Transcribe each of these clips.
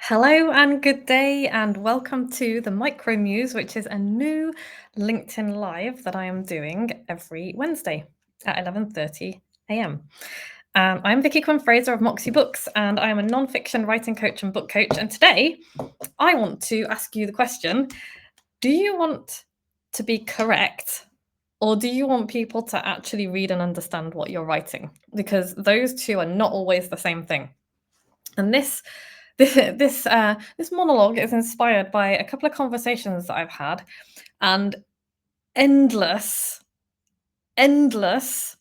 Hello and good day, and welcome to the Micro Muse, which is a new LinkedIn Live that I am doing every Wednesday at 11:30 a.m. I'm Vicky Quinn Fraser of Moxie Books, and I am a non-fiction writing coach and book coach. And today, I want to ask you the question: do you want to be correct, or do you want people to actually read and understand what you're writing? Because those two are not always the same thing. And this monologue is inspired by a couple of conversations that I've had, and endless, endless,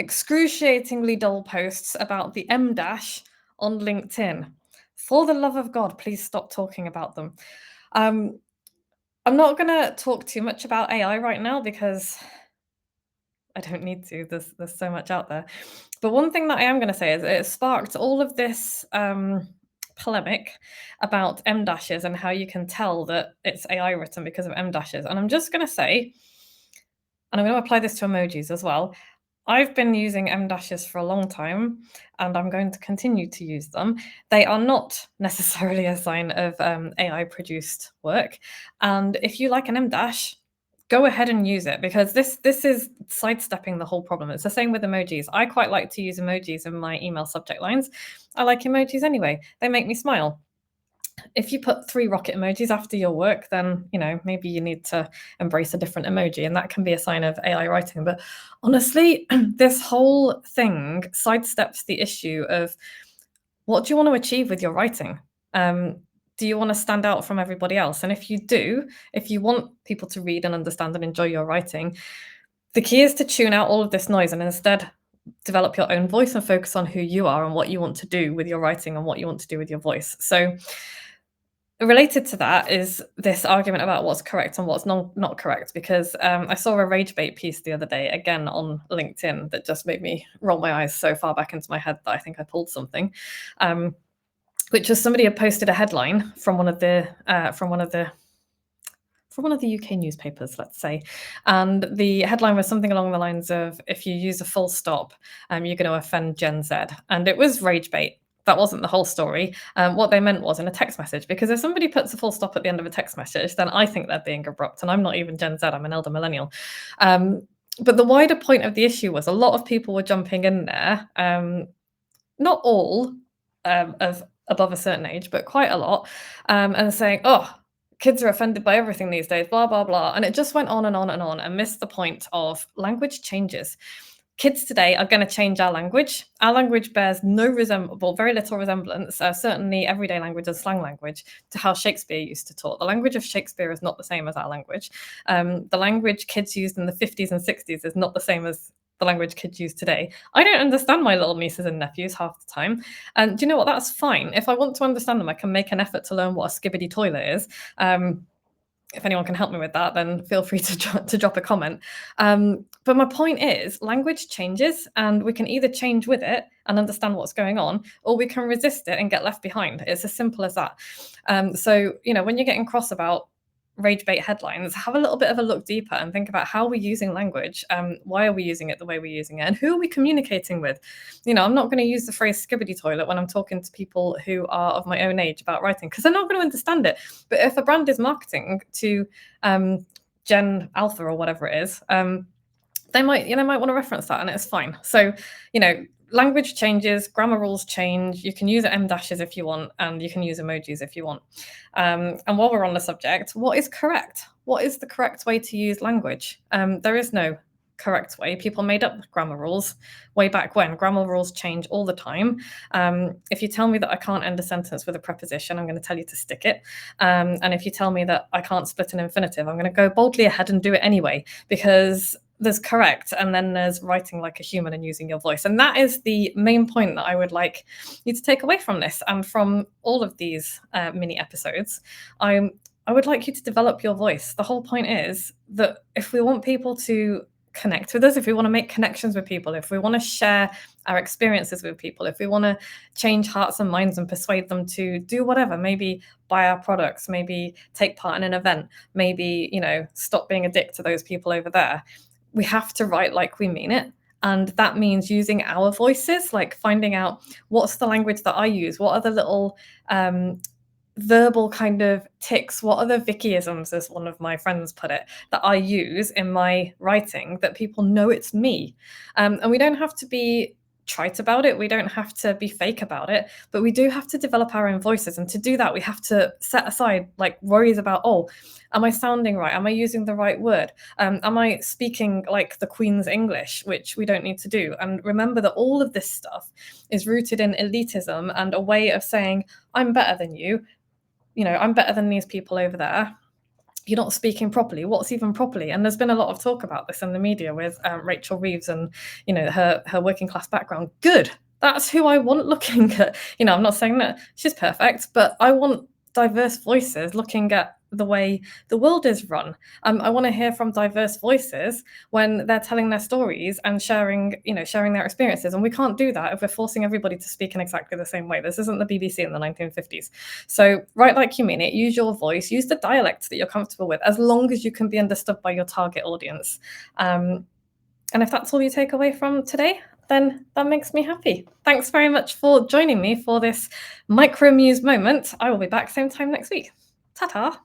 excruciatingly dull posts about the M dash on LinkedIn. For the love of God, please stop talking about them. Um, I'm not going to talk too much about AI right now because I don't need to. There's so much out there. But one thing that I am going to say is it sparked all of this polemic about M dashes and how you can tell that it's AI written because of M dashes. And I'm just going to say, and I'm going to apply this to emojis as well. I've been using M dashes for a long time, and I'm going to continue to use them. They are not necessarily a sign of AI produced work. And if you like an M dash, go ahead and use it, because this is sidestepping the whole problem. It's the same with emojis. I quite like to use emojis in my email subject lines. I like emojis anyway. They make me smile. If you put 3 rocket emojis after your work, then, maybe you need to embrace a different emoji, and that can be a sign of AI writing. But honestly, this whole thing sidesteps the issue of what do you want to achieve with your writing? Do you want to stand out from everybody else? And if you do, if you want people to read and understand and enjoy your writing, the key is to tune out all of this noise and instead develop your own voice and focus on who you are and what you want to do with your writing and what you want to do with your voice. So related to that is this argument about what's correct and what's not correct, because I saw a rage bait piece the other day, again on LinkedIn, that just made me roll my eyes so far back into my head that I think I pulled something. Which was somebody had posted a headline from one of the UK newspapers, let's say, and the headline was something along the lines of, "If you use a full stop, you're going to offend Gen Z," and it was rage bait. That wasn't the whole story. What they meant was in a text message, because if somebody puts a full stop at the end of a text message, then I think they're being abrupt, and I'm not even Gen Z. I'm an elder millennial. But the wider point of the issue was a lot of people were jumping in there. Not all of above a certain age, but quite a lot, and saying, "Oh, kids are offended by everything these days, blah, blah, blah." And it just went on and on and on and missed the point of language changes. Kids today are going to change our language. Our language bears very little resemblance, certainly everyday language and slang language, to how Shakespeare used to talk. The language of Shakespeare is not the same as our language. The language kids used in the 50s and 60s is not the same as the language kids use today. I don't understand my little nieces and nephews half the time. And do you know what? That's fine. If I want to understand them, I can make an effort to learn what a skibbity toilet is. If anyone can help me with that, then feel free to drop a comment. But my point is, language changes, and we can either change with it and understand what's going on, or we can resist it and get left behind. It's as simple as that. So, when you're getting cross about rage bait headlines, have a little bit of a look deeper and think about how we're using language. Why are we using it the way we're using it, and who are we communicating with? I'm not going to use the phrase skibbity toilet when I'm talking to people who are of my own age about writing, because they're not going to understand it. But if a brand is marketing to Gen Alpha or whatever it is, they might want to reference that, and it's fine. So, language changes, grammar rules change. You can use M dashes if you want, and you can use emojis if you want. And while we're on the subject, what is correct? What is the correct way to use language? There is no correct way. People made up grammar rules way back when. Grammar rules change all the time. If you tell me that I can't end a sentence with a preposition, I'm going to tell you to stick it. And if you tell me that I can't split an infinitive, I'm going to go boldly ahead and do it anyway, because there's correct, and then there's writing like a human and using your voice. And that is the main point that I would like you to take away from this and from all of these mini episodes. I would like you to develop your voice. The whole point is that if we want people to connect with us, if we want to make connections with people, if we want to share our experiences with people, if we want to change hearts and minds and persuade them to do whatever, maybe buy our products, maybe take part in an event, maybe, stop being a dick to those people over there, we have to write like we mean it. And that means using our voices, like finding out what's the language that I use, what are the little verbal kind of ticks, what are the Vickyisms, as one of my friends put it, that I use in my writing that people know it's me. And we don't have to be trite about it, we don't have to be fake about it, but we do have to develop our own voices. And to do that, we have to set aside like worries about, oh, am I sounding right? Am I using the right word? Am I speaking like the Queen's English, which we don't need to do? And remember that all of this stuff is rooted in elitism and a way of saying, I'm better than you. You know, I'm better than these people over there. You're not speaking properly. What's even properly? And there's been a lot of talk about this in the media with Rachel Reeves and, you know, her working class background. Good. That's who I want looking at. You know, I'm not saying that she's perfect, but I want diverse voices looking at the way the world is run. I want to hear from diverse voices when they're telling their stories and sharing, you know, sharing their experiences. And we can't do that if we're forcing everybody to speak in exactly the same way. This isn't the BBC in the 1950s. So write like you mean it, use your voice, use the dialect that you're comfortable with, as long as you can be understood by your target audience. And if that's all you take away from today, then that makes me happy. Thanks very much for joining me for this micro muse moment. I will be back same time next week. Ta-ta.